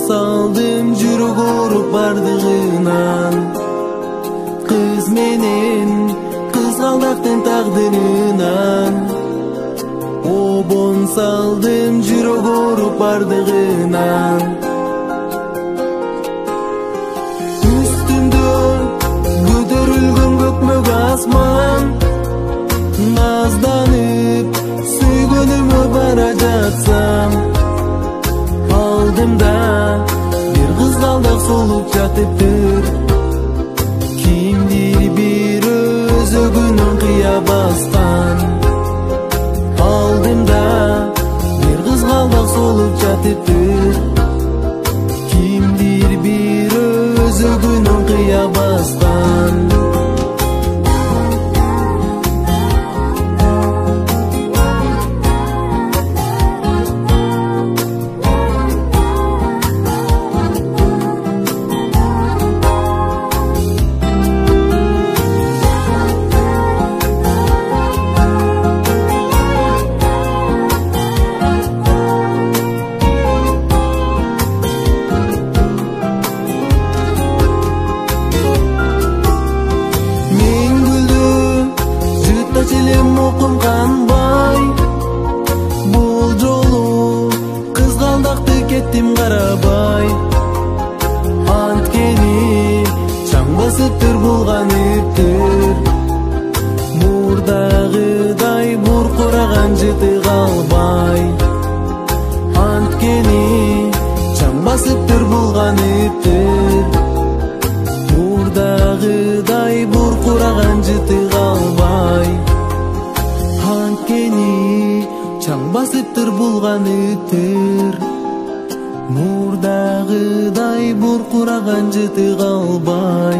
салдым жүрөк ооруп бардыгынан. Кыз менен кызгалдактын тагдырынан. Обон салдым жүрөк ооруп бардыгынан. Үстүмдө көтөрүлгөн көкмөк асман, назданып сүйгөнүмө бара жатсам, алдымда бир кызгалдак солуп жатыптыр. Кимдир бир өзөгүнөн кыя баскан, алдымда бир кызгалдак солуп жатыптыр. Кимдир бир өзөгүнөн кыя баскан. Окум канбай, бул жолу кызгалдакты кеттим карабай. Анткени чаң басыптыр булганыптыр, мурдагыдай буркураган жыты калбай. Анткени чаң басыптыр булганыптыр, мурдагыдай буркураган жыты калбай. Анткени чаң басыптыр булганыптыр, мурдагыдай буркураган жыты калбай.